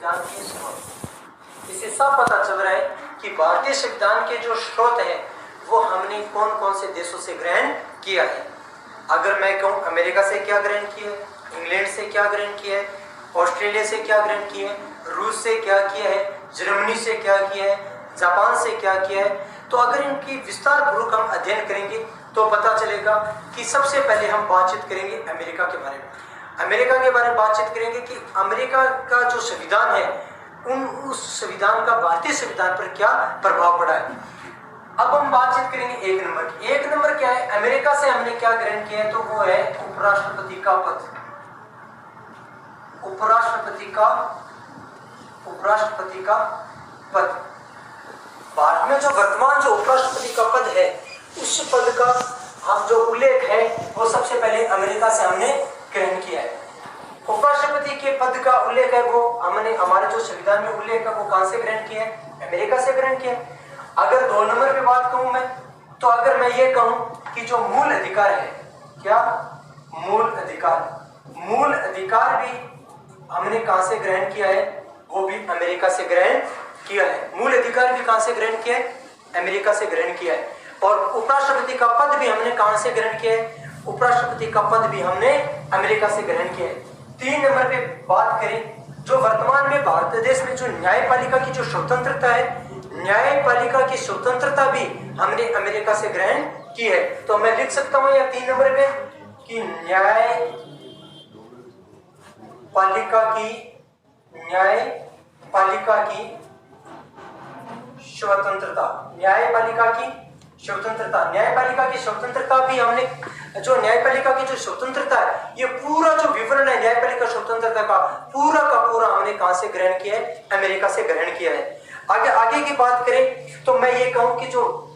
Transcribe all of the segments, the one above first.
संविधान के स्रोत। इससे साफ पता चल रहा है कि भारतीय संविधान के जो स्रोत है वो हमने कौन कौन से देशों से ग्रहण किया है। अगर मैं कहूँ अमेरिका से क्या ग्रहण किया है, इंग्लैंड से क्या ग्रहण किया है, ऑस्ट्रेलिया से क्या ग्रहण किया है, रूस से क्या किया है, जर्मनी से क्या किया है, जापान से क्या किया है, तो अगर इनकी विस्तार पूर्वक हम अध्ययन करेंगे तो पता चलेगा कि सबसे पहले हम बातचीत करेंगे अमेरिका के बारे में। अमेरिका के बारे में बातचीत करेंगे कि अमेरिका का जो संविधान है उस संविधान का भारतीय संविधान पर क्या प्रभाव पड़ा है। अब हम बातचीत करेंगे एक नंबर की। एक नंबर क्या है, अमेरिका से हमने क्या ग्रहण किया है, तो वो है उपराष्ट्रपति का पद। उपराष्ट्रपति का पद। भारत में जो वर्तमान जो उपराष्ट्रपति का पद है उस पद का हम जो उल्लेख है वो सबसे पहले अमेरिका से हमने ग्रहण किया है। उपराष्ट्रपति के पद का उल्लेख है वो हमने हमारे जो संविधान में उल्लेख है वो कहां से ग्रहण किया है, अमेरिका से ग्रहण किया है। अगर 2 नंबर पे बात कहूं मैं, तो अगर मैं ये कहूं कि जो मूल अधिकार है, क्या मूल अधिकार भी हमने कहां से ग्रहण किया है, वो भी अमेरिका से ग्रहण किया है। मूल अधिकार भी कहां से ग्रहण किया है, अमेरिका से ग्रहण किया है। और उपराष्ट्रपति का पद भी हमने कहां से ग्रहण किया है, उपराष्ट्रपति का पद भी हमने अमेरिका से ग्रहण किया है। 3 नंबर पे बात करें, जो वर्तमान में भारत देश में जो न्यायपालिका की जो स्वतंत्रता है, न्यायपालिका की स्वतंत्रता भी हमने अमेरिका से ग्रहण की है। तो मैं लिख सकता हूं या 3 नंबर पे कि न्यायपालिका की स्वतंत्रता, न्यायपालिका की स्वतंत्रता भी हमने, जो न्यायपालिका की जो स्वतंत्रता है, ये पूरा जो विवरण है न्यायपालिका स्वतंत्रता का पूरा हमने कहां से ग्रहण किया है, अमेरिका से ग्रहण किया है। आगे की बात करें तो मैं ये कहूं कि जो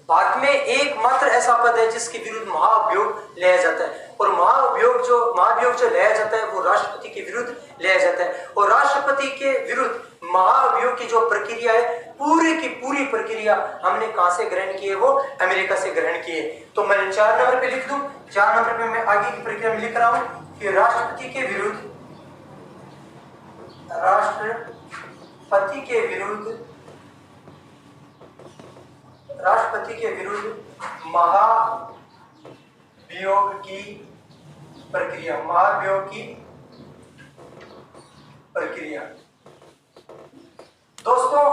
भारत में एकमात्र ऐसा पद है जिसके विरुद्ध महाभियोग लिया जाता है, और महाभियोग जो लिया जाता है वो राष्ट्रपति के विरुद्ध लिया जाता है। और राष्ट्रपति के विरुद्ध महाभियोग की जो प्रक्रिया है, पूरी की पूरी प्रक्रिया हमने कहां से ग्रहण की है, वो अमेरिका से ग्रहण की है। तो मैंने 4 नंबर पे लिख दूं, 4 नंबर पे मैं आगे की प्रक्रिया में लिख रहा हूं कि राष्ट्रपति के विरुद्ध महाभियोग की प्रक्रिया। दोस्तों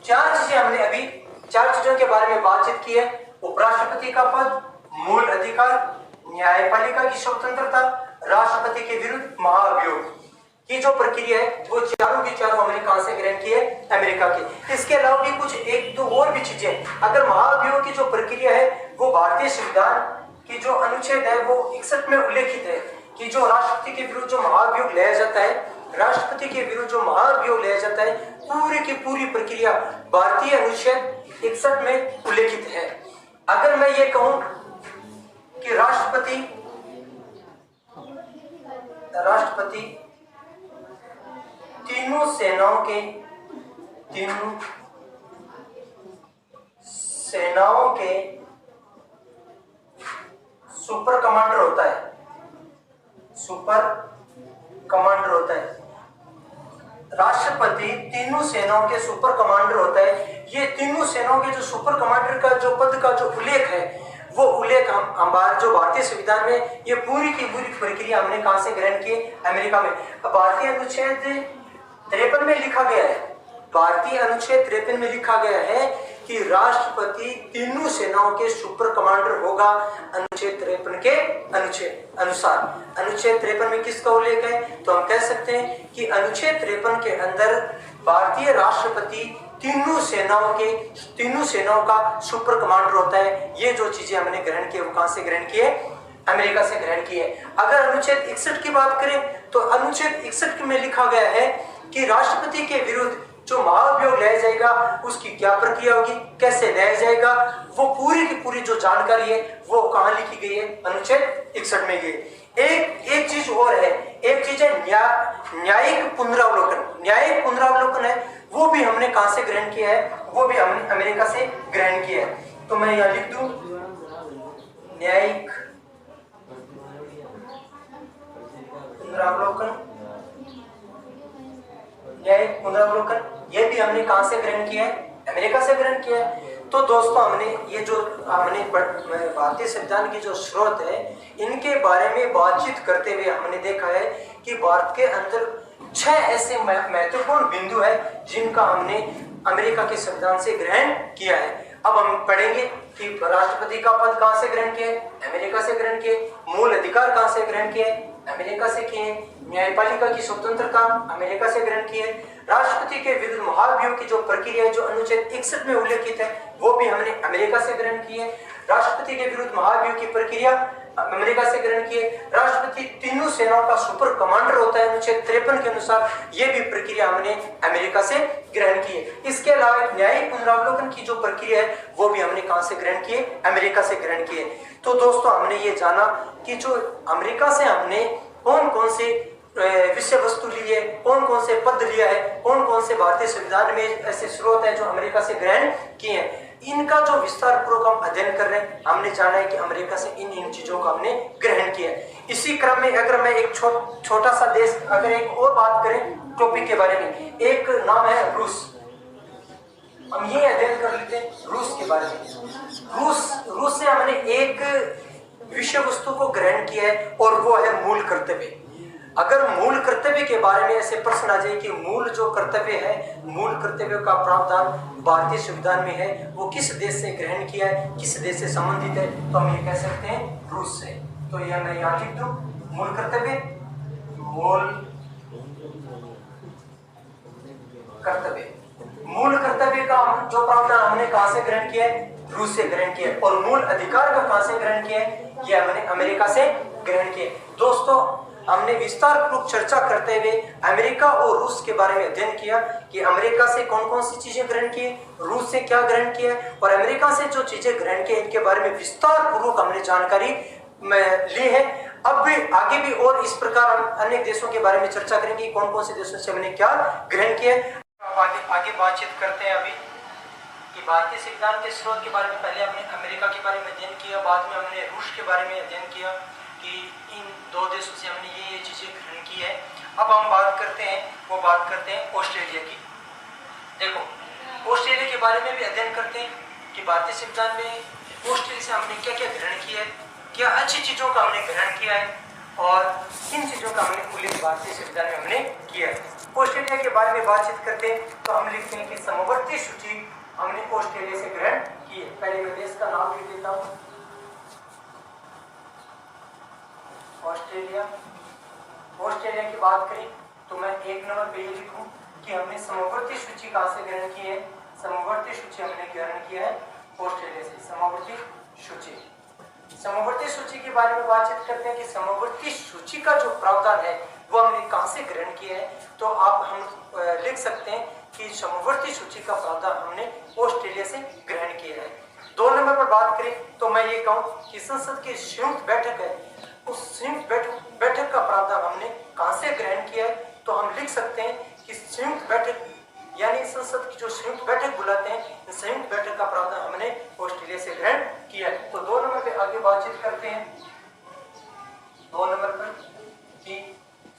4 चीजें हमने अभी 4 चीजों के बारे में बातचीत की है। उपराष्ट्रपति का पद, मूल अधिकार, न्यायपालिका की स्वतंत्रता, राष्ट्रपति के विरुद्ध महाभियोग की जो प्रक्रिया है वो चारों की चारों हमने कहां से ग्रहण की है, अमेरिका की। इसके अलावा भी कुछ 1-2 और भी चीजें, अगर महाभियोग की जो प्रक्रिया है वो भारतीय संविधान की जो अनुच्छेद है वो 61 में उल्लेखित है कि जो राष्ट्रपति के विरुद्ध जो महाभियोग लिया जाता है, पूरी की पूरी प्रक्रिया भारतीय अनुच्छेद 61 में उल्लेखित है। अगर मैं ये कहूं कि राष्ट्रपति तीनों सेनाओं के सुपर कमांडर होता है। राष्ट्रपति तीनों सेनाओं के सुपर कमांडर होता है। ये तीनों सेनाओं के जो सुपर कमांडर का जो पद का जो उल्लेख है वो उल्लेख हमारे जो भारतीय संविधान में ये पूरी की पूरी प्रक्रिया हमने कहां से ग्रहण की, अमेरिका में। भारतीय अनुच्छेद 53 में लिखा गया है कि राष्ट्रपति तीनों सेनाओं के सुपर कमांडर होगा, अनुच्छेद 53 के अनुसार। अनुच्छेद 53 में किसका उल्लेख है, तो हम कह सकते हैं कि अनुच्छेद 53 के अंदर भारतीय राष्ट्रपति तीनों सेनाओं का सुपर कमांडर होता है। ये जो चीजें हमने ग्रहण की वो कहां से ग्रहण की है, अमेरिका से ग्रहण की है। अगर अनुच्छेद 61 की बात करें तो अनुच्छेद 61 में लिखा गया है कि राष्ट्रपति के विरुद्ध जो महाभियोग लाया जाएगा उसकी क्या प्रक्रिया होगी, कैसे लाया जाएगा, वो पूरी की पूरी जो जानकारी है वो कहां लिखी गई है, अनुच्छेद 61 में गई। एक चीज और है, एक चीज है न्यायिक पुनरावलोकन है, वो भी हमने कहां से ग्रहण किया है, वो भी हमने अमेरिका से ग्रहण किया है। तो मैं यहां लिख दूं न्यायिक पुनरावलोकन न्यायिक पुनरावलोकन, ये भी हमने कहां से ग्रहण किया है? अमेरिका से ग्रहण किया है। तो दोस्तों हमने ये जो हमने भारतीय संविधान की जो स्रोत है इनके बारे में बातचीत करते हुए हमने देखा है कि भारत के अंदर 6 ऐसे महत्वपूर्ण बिंदु है जिनका हमने अमेरिका के संविधान से ग्रहण किया है। अब हम पढ़ेंगे कि राष्ट्रपति का पद कहां से ग्रहण किया? अमेरिका से ग्रहण किए। मूल अधिकार कहां से ग्रहण किए? अमेरिका से किए। न्यायपालिका की स्वतंत्रता अमेरिका से ग्रहण किए। राष्ट्रपति के विरुद्ध महाभियोग की जो प्रक्रिया है जो अनुच्छेद 61 में उल्लेखित है वो भी हमने अमेरिका से ग्रहण की है। राष्ट्रपति के विरुद्ध महाभियोग की प्रक्रिया अमेरिका से ग्रहण किए। राष्ट्रपति तीनों सेनाओं का सुपर कमांडर होता है अनुच्छेद 53 के अनुसार, ये भी प्रक्रिया हमने अमेरिका से ग्रहण की है। इसके अलावा न्यायिक पुनरावलोकन की जो प्रक्रिया है वो भी हमने कहां से ग्रहण की है? अमेरिका से ग्रहण की है। तो दोस्तों हमने ये जाना कि जो अमेरिका से हमने कौन कौन से विषय वस्तु लिए, कौन कौन से पद लिया है, कौन कौन से भारतीय संविधान में ऐसे स्रोत है जो अमेरिका से ग्रहण किए हैं, इनका जो विस्तार पूर्वक हम अध्ययन कर रहे हैं। हमने जाना है कि अमेरिका से इन चीजों को हमने ग्रहण किया है। इसी क्रम में अगर मैं एक छोटा सा देश, अगर एक और बात करें टॉपिक के बारे में, एक नाम है रूस। हम ये अध्ययन कर लेते हैं रूस के बारे में। रूस से हमने एक विषय वस्तु को ग्रहण किया है और वो है मूल कर्तव्य। अगर मूल कर्तव्य के बारे में ऐसे प्रश्न आ जाए कि मूल जो कर्तव्य है, मूल कर्तव्य का प्रावधान भारतीय संविधान में है, वो किस देश से ग्रहण किया है, किस देश से संबंधित है, तो हम ये कह सकते हैं रूस से। तो यह मैं यहाँ लिख दूं, मूल कर्तव्य, मूल कर्तव्य का जो प्रावधान हमने कहां से ग्रहण किया है? रूस से ग्रहण किया। और मूल अधिकार का कहां से ग्रहण किया है? यह हमने अमेरिका से ग्रहण किया। दोस्तों हमने विस्तार पूर्वक चर्चा करते हुए अमेरिका और रूस के बारे में अध्ययन किया कि अमेरिका से कौन कौन सी चीजें ग्रहण की, रूस से क्या ग्रहण किया और अमेरिका से जो चीजें ग्रहण की इनके बारे में विस्तार पूर्वक हमने जानकारी ली है। अब भी आगे भी और इस प्रकार हम अन्य देशों के बारे में चर्चा करेंगे, कौन कौन से देशों से हमने क्या ग्रहण किया। आगे बातचीत करते हैं अभी कि भारतीय संविधान के स्रोत के बारे में। पहले हमने अमेरिका के बारे में अध्ययन किया, बाद में हमने रूस के बारे में अध्ययन किया कि इन दो देशों से हमने ये चीजें ग्रहण की है। अब हम बात करते हैं ऑस्ट्रेलिया की। देखो ऑस्ट्रेलिया के बारे में भी अध्ययन करते हैं कि भारतीय संविधान में ऑस्ट्रेलिया से हमने क्या क्या ग्रहण किया है, क्या अच्छी चीजों का हमने ग्रहण किया है और किन चीजों का हमने उल्लेख भारतीय संविधान में हमने किया है। ऑस्ट्रेलिया के बारे में बातचीत करते हैं तो हम लिखते हैं कि समवर्ती सूची हमने ऑस्ट्रेलिया से ग्रहण की है। पहले मैं देश का नाम लिख देता हूं, ऑस्ट्रेलिया। ऑस्ट्रेलिया की बात करें तो मैं एक नंबर पे ये लिखूं कि हमने समवर्ती सूची कहां से ग्रहण की है? समवर्ती सूची हमने ग्रहण किया है ऑस्ट्रेलिया से। समवर्ती सूची के बारे में बातचीत करते हैं कि समवर्ती सूची का जो प्रावधान है वो हमने कहां से ग्रहण किया है। तो आप हम लिख सकते हैं कि समवर्ती सूची का प्रावधान हमने ऑस्ट्रेलिया से ग्रहण किया है। 2 नंबर पर बात करें तो मैं ये कहूं कि संसद की संयुक्त बैठक है, उस संयुक्त बैठक का प्रावधान हमने कहां से ग्रहण किया है। तो हम लिख सकते हैं कि संयुक्त बैठक यानी संसद की जो संयुक्त बैठक बुलाते हैं, संयुक्त बैठक का प्रावधान हमने ऑस्ट्रेलिया से ग्रहण किया है। तो 2 नंबर पे आगे बातचीत करते हैं। 2 नंबर पर कि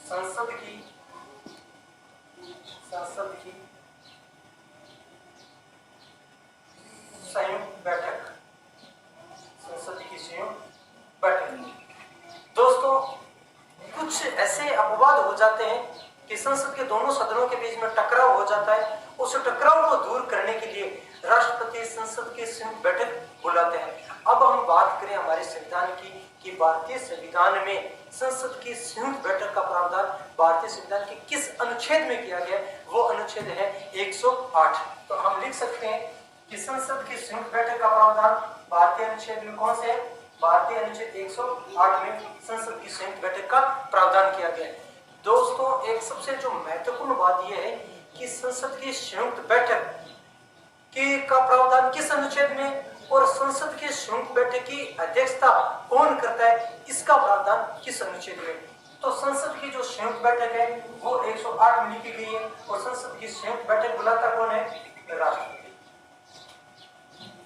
संसद की संयुक्त बैठक, संसद की संयुक्त बैठक। दोस्तों कुछ ऐसे अपवाद हो जाते हैं कि संसद के दोनों सदनों के बीच में टकराव हो जाता है, उस टकराव को दूर करने के लिए राष्ट्रपति संसद की संयुक्त बैठक बुलाते हैं। अब हम बात करें हमारे संविधान की कि भारतीय संविधान में संसद की संयुक्त बैठक का प्रावधान भारतीय संविधान के किस अनुच्छेद में किया गया? वो अनुच्छेद है 108। तो हम लिख सकते हैं कि संसद की संयुक्त बैठक का प्रावधान भारतीय अनुच्छेद में कौन से है? भारतीय अनुच्छेद 108 में संसद की संयुक्त बैठक का प्रावधान किया गया है। दोस्तों एक सबसे जो महत्वपूर्ण बात यह है कि संसद की संयुक्त बैठक का प्रावधान किस अनुच्छेद में और संसद की संयुक्त बैठक की अध्यक्षता कौन करता है, इसका प्रावधान किस अनुच्छेद में। तो संसद की जो संयुक्त बैठक है वो 108 में लिखी गई है और संसद की संयुक्त बैठक बुलाता कौन है? राष्ट्रपति।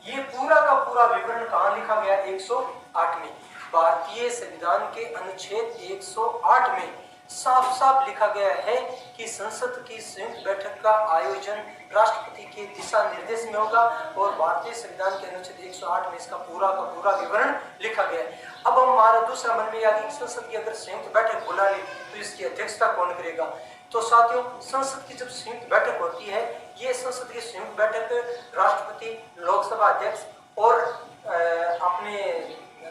ये पूरा का पूरा विवरण कहां लिखा गया? 108 में। भारतीय संविधान के अनुच्छेद 108 में साफ साफ लिखा गया है कि संसद की संयुक्त बैठक का आयोजन राष्ट्रपति के दिशा निर्देश में होगा और भारतीय संविधान के अनुच्छेद 108 में इसका पूरा का पूरा विवरण लिखा गया है। अब हमारा दूसरा मन में याद, संसद की अगर संयुक्त बैठक बुला ली तो इसकी अध्यक्षता कौन करेगा? तो साथियों, संसद की जब संयुक्त बैठक होती है, ये संसद की संयुक्त बैठक राष्ट्रपति, लोकसभा अध्यक्ष और अपने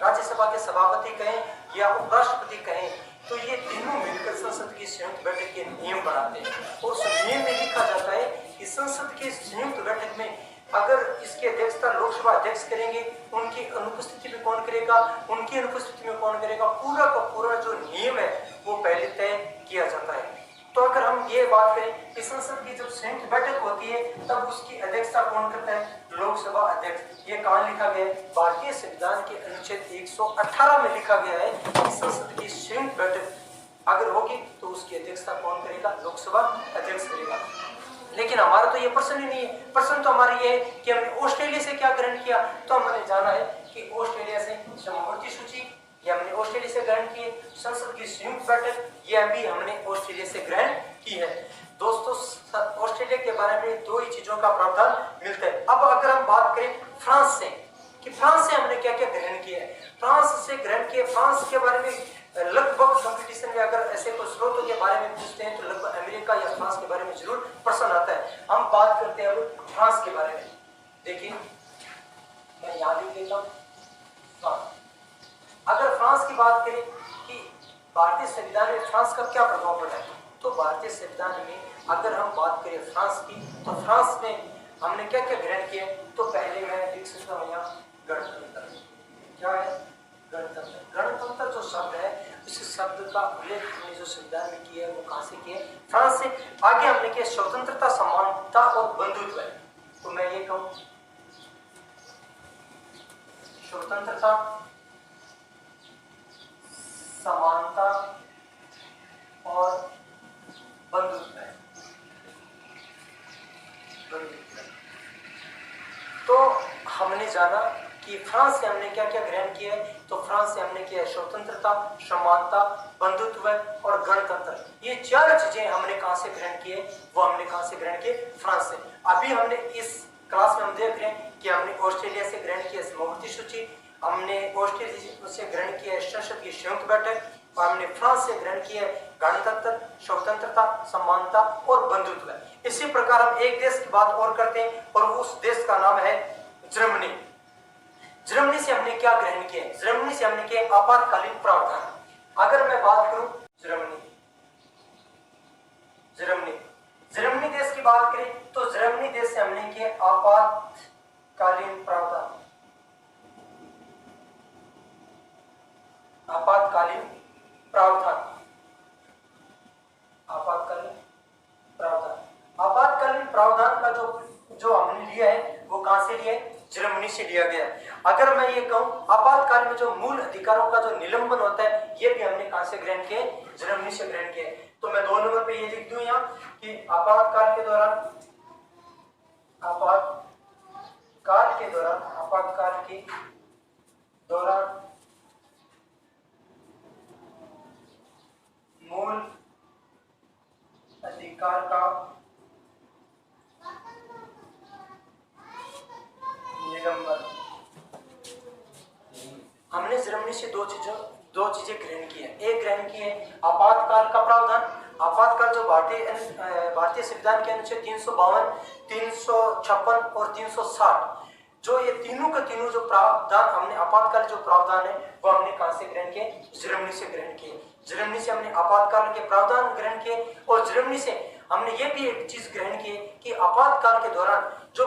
राज्यसभा के सभापति कहें या उपराष्ट्रपति कहें, तो ये तीनों मिलकर संसद की संयुक्त बैठक के नियम बनाते हैं। और उस नियम में लिखा जाता है कि संसद की संयुक्त बैठक में अगर इसकी अध्यक्षता लोकसभा अध्यक्ष करेंगे, उनकी अनुपस्थिति में कौन करेगा, उनकी अनुपस्थिति में कौन करेगा, पूरा का पूरा जो नियम है वो पहले तय किया जाता है। तो अगर हम ये बात करें कि संसद की जब संयुक्त बैठक होती है तब उसकी अध्यक्षता कौन करता है? लोकसभा अध्यक्ष। ये कहाँ लिखा गया है? भारतीय संविधान के अनुच्छेद 118 में लिखा गया है कि संसद की संयुक्त बैठक अगर होगी तो उसकी अध्यक्षता कौन करेगा? लोकसभा अध्यक्ष करेगा। लेकिन हमारा तो ये प्रश्न ही नहीं है। प्रश्न तो हमारा ये है कि हमने ऑस्ट्रेलिया से क्या ग्रहण किया? तो हमने जाना है कि ऑस्ट्रेलिया से समवर्ती सूची, ये हमने ऑस्ट्रेलिया से ग्रहण की है। संसद की संयुक्त बैठक, ये भी हमने ऑस्ट्रेलिया से ग्रहण की है। दोस्तों, ऑस्ट्रेलिया के बारे में दो ही चीजों का प्रावधान मिलता है। अब अगर हम बात करें फ्रांस से, कि फ्रांस से हमने क्या क्या ग्रहण किया है, फ्रांस से ग्रहण किया। फ्रांस के बारे में लगभग कंपटीशन में अगर ऐसे कोई स्रोतों के बारे में पूछते हैं तो लगभग अमेरिका या फ्रांस के बारे में जरूर प्रश्न आता है। हम बात करते हैं अब फ्रांस के बारे में। देखिए, मैं यहाँ लिख देता हूँ फ्रांस। अगर फ्रांस की बात करें कि भारतीय संविधान में फ्रांस का क्या प्रभाव पड़ा है, तो भारतीय संविधान में अगर हम बात करें फ्रांस की, तो फ्रांस में हमने क्या क्या ग्रहण किया? तो पहले मैं लिख सकता हूँ यहाँ गणतंत्र। क्या है? गणतंत्र। गणतंत्र जो शब्द है, इस शब्द का उल्लेख हमने जो संविधान में किया है वो कहाँ से किया है? फ्रांस से। आगे हमने किया स्वतंत्रता, समानता और बंधुत्व। तो मैं ये कहूँ स्वतंत्रता, समानता और बंधुत्व। तो हमने जाना कि फ्रांस से हमने क्या क्या ग्रहण किया है। तो फ्रांस से हमने किया है स्वतंत्रता, समानता, बंधुत्व और गणतंत्र। ये चार चीजें हमने कहां से ग्रहण किए? वो हमने कहां से ग्रहण किए? फ्रांस से। अभी हमने इस क्लास में हम देख रहे हैं कि हमने ऑस्ट्रेलिया से ग्रहण किया समवर्ती सूची, हमने ऑस्ट्रेलिया से ग्रहण किया है संसद की संयुक्त बैठक, और हमने फ्रांस से ग्रहण किया है गणतंत्र, स्वतंत्रता, समानता और बंधुत्व। इसी प्रकार हम एक देश की बात और करते हैं और उस देश का नाम है जर्मनी। जर्मनी से हमने क्या ग्रहण किया? जर्मनी से हमने किया आपातकालीन प्रावधान। अगर मैं बात करूं जर्मनी देश की बात करें तो जर्मनी देश से हमने किया आपातकालीन प्रावधान। आपातकालीन प्रावधान का जो हमने लिया है वो कहां से लिया है? जर्मनी से लिया गया। अगर मैं ये कहूं आपातकाल में जो मूल अधिकारों का जो निलंबन होता है, ये भी हमने कहां से ग्रहण किया? जर्मनी से ग्रहण किया। तो मैं 2 नंबर पे ये लिख दूं यहाँ कि आपातकाल के दौरान मूल अधिकार का निलंबन। हमने जर्मनी से दो चीजें ग्रहण की है। एक ग्रहण की है आपातकाल का प्रावधान। आपातकाल जो भारतीय संविधान के अनुच्छेद 352, 356 और 360, जो ये तीनों का तीनों जो प्रावधान हमने आपातकाल जो प्रावधान है वो हमने कहां से ग्रहण किए? जर्मनी से ग्रहण किए। जर्मनी से हमने आपातकाल के प्रावधान ग्रहण किए और जर्मनी से हमने ये भी एक चीज ग्रहण की कि आपातकाल के दौरान जो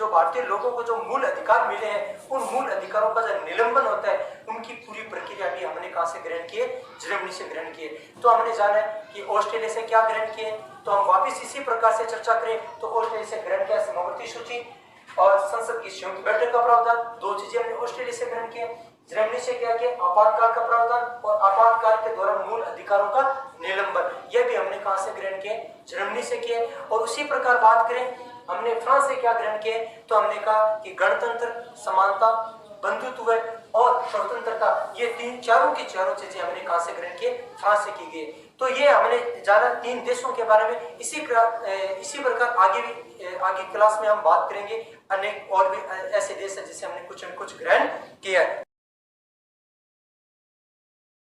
भारतीय लोगों को जो मूल अधिकार मिले हैं, उन मूल अधिकारों का जो निलंबन होता है, उनकी पूरी प्रक्रिया भी हमने कहां से ग्रहण किए? जर्मनी से ग्रहण किए। तो हमने जाना है कि ऑस्ट्रेलिया से क्या ग्रहण किए। तो हम वापिस इसी प्रकार से चर्चा करें तो ऑस्ट्रेलिया से ग्रहण किया समवर्ती सूची और संसद की संयुक्त बैठक का प्रावधान। 2 चीजें हमने ऑस्ट्रेलिया से ग्रहण किए। जर्मनी से क्या किया? आपातकाल का प्रावधान और आपातकाल के दौरान मूल अधिकारों का निलंबन। यह भी हमने कहां से ग्रहण किए? जर्मनी से किए। और उसी प्रकार बात करें हमने फ्रांस से क्या ग्रहण किए, तो हमने कहा कि गणतंत्र, समानता बंधुत्व और स्वतंत्रता, ये तीन चारों की चारों चीजें हमने कहां से ग्रहण किए, फ्रांस से की गई। तो ये हमने जाना 3 देशों के बारे में। इसी प्रकार आगे क्लास में हम बात करेंगे अनेक और भी ऐसे देश है जिसे हमने कुछ न कुछ ग्रहण किया है।